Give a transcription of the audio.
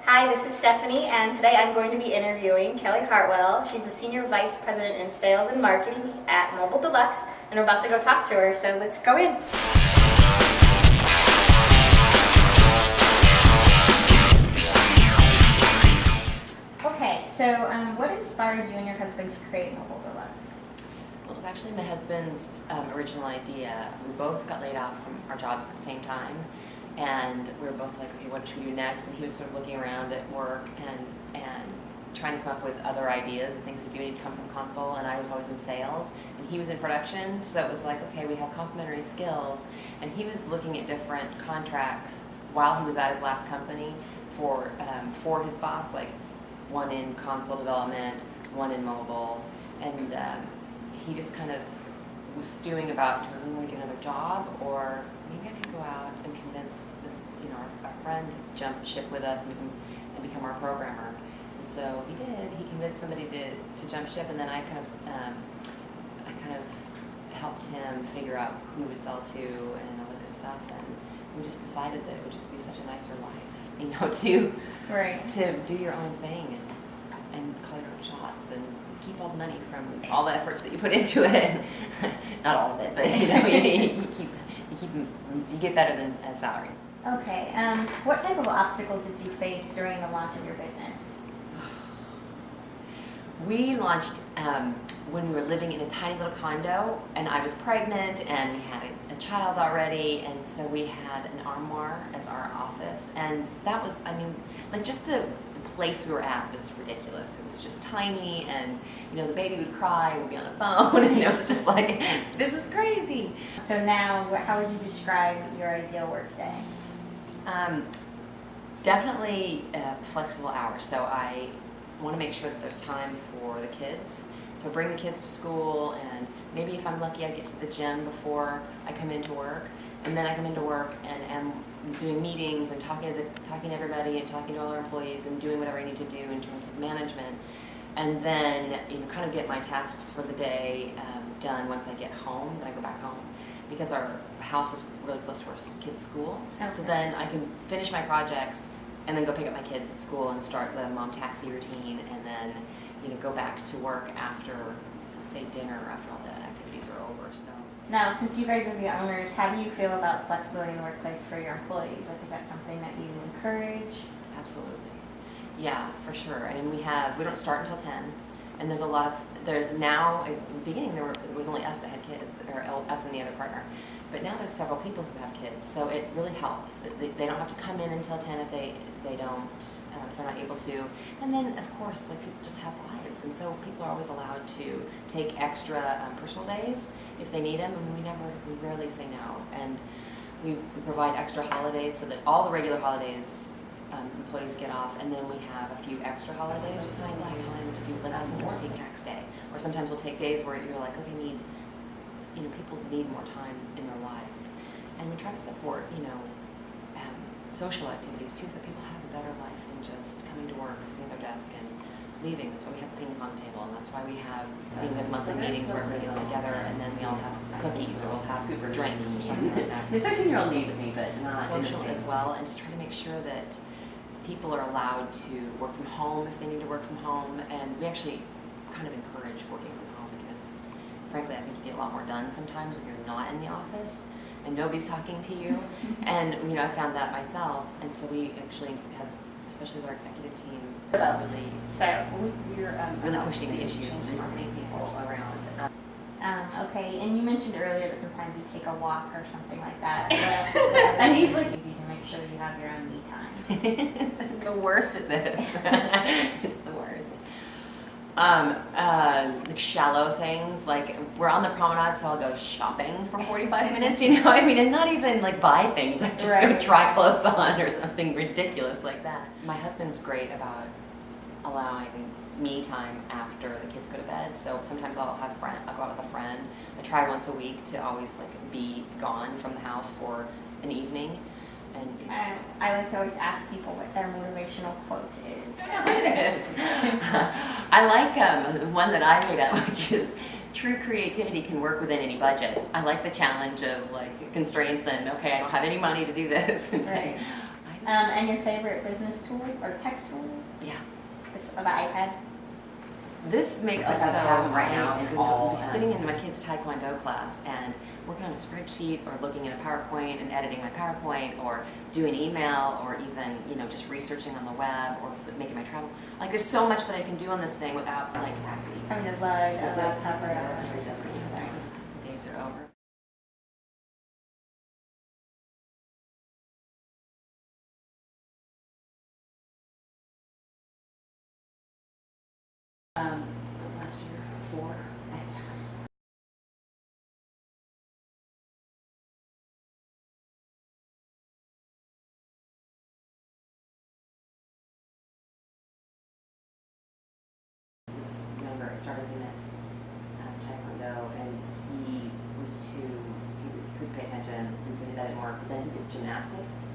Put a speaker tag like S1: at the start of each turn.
S1: Hi, this is Stephanie, and today I'm going to be interviewing Kelly Hartwell. She's a Senior Vice President in Sales and Marketing at Mobile Deluxe, and we're about to go talk to her, so let's go in. Okay, so what inspired you and your husband to create Mobile Deluxe?
S2: Well, it was actually my husband's original idea. We both got laid off from our jobs at the same time, and we were both like, okay, what should we do next? And he was sort of looking around at work and trying to come up with other ideas and things to do. And he'd come from console, and I was always in sales, and he was in production. So it was like, okay, we have complementary skills. And he was looking at different contracts while he was at his last company for his boss, like one in console development, one in mobile, and he just kind of was stewing about, do I really want to get another job, or maybe I could go out and convince this, our friend to jump ship with us and become our programmer. And so he did. He convinced somebody to jump ship, and then I kind of helped him figure out who he would sell to and all that good stuff. And we just decided that it would just be such a nicer life, to do your own thing and call your own shots and keep all the money from all the efforts that you put into it. Not all of it, but you get better than a salary.
S1: Okay, what type of obstacles did you face during the launch of your business?
S2: We launched when we were living in a tiny little condo, and I was pregnant, and we had a child already, and so we had an armoire as our office, and that was, just the place we were at was ridiculous. It was just tiny, and the baby would cry, we'd be on the phone, and it was just like, this is crazy.
S1: So now, how would you describe your ideal work day?
S2: Definitely flexible hours. So I want to make sure that there's time for the kids. So bring the kids to school, and maybe if I'm lucky I get to the gym before I come into work. And then I come into work and am doing meetings and talking to everybody and talking to all our employees and doing whatever I need to do in terms of management. And then kind of get my tasks for the day done once I get home. Then I go back home because our house is really close to our kids' school.
S1: Okay.
S2: So then I can finish my projects and then go pick up my kids at school and start the mom taxi routine, and then go back to work after, say, dinner, after all the activities are over. So.
S1: Now, since you guys are the owners, how do you feel about flexibility in the workplace for your employees? Like, is that something that you encourage?
S2: Absolutely. Yeah, for sure. We don't start until 10, and there's now, at the beginning there was only us that had kids, or us and the other partner, but now there's several people who have kids, so it really helps. They don't have to come in until 10 if they don't, if they're not able to. And then, of course, people just have lives, and so people are always allowed to take extra personal days if they need them, and we rarely say no. And we provide extra holidays so that all the regular holidays employees get off, and then we have a few extra holidays just so they have time to do, sometimes we'll take tax day, or sometimes we'll take days where you're like, okay, people need more time in their lives. And we try to support, social activities too, so people have a better life than just coming to work, sitting at their desk and leaving. That's why we have a ping pong table, and that's why we have monthly meetings where everybody gets together, and then we all have cookies, or we'll have drinks or something like that.
S3: This 15-year-old needs me, but not
S2: social as well, and just try to make sure that people are allowed to work from home if they need to work from home, and we actually kind of encourage working from home because, frankly, I think you get a lot more done sometimes when you're not in the office and nobody's talking to you. And I found that myself, and so we actually have, especially with our executive team, really pushing the issue recently around.
S1: Okay, and you mentioned earlier that sometimes you take a walk or something like that.
S3: And he's like,
S1: you to make sure you have your own me time.
S2: The worst at this. It's the worst. Shallow things, like we're on the promenade, so I'll go shopping for 45 minutes, and not even buy things. I just go try clothes on or something ridiculous like that. My husband's great about allowing me time after the kids go to bed, so sometimes I'll go out with a friend. I try once a week to always be gone from the house for an evening. And
S1: I like to always ask people what their motivational quote is.
S2: It is. I like the one that I made up, which is, true creativity can work within any budget. I like the challenge of constraints and, okay, I don't have any money to do this.
S1: Right.
S2: I
S1: And your favorite business tool or tech tool?
S2: Yeah.
S1: This of an iPad.
S2: This makes
S3: Like
S2: it
S3: I
S2: so
S3: have right now
S2: I
S3: in
S2: could
S3: all
S2: be sitting in my
S3: ends.
S2: kid's taekwondo class and working on a spreadsheet or looking at a PowerPoint and editing my PowerPoint or doing email or even, you know, just researching on the web or making my travel. Like there's so much that I can do on this thing without like taxi.
S1: Having to lug a laptop around.
S2: The days are over. What was last year? 4. I have time. He was younger. I started him at Taekwondo, and he was he couldn't pay attention, and so that didn't work. But then he did gymnastics,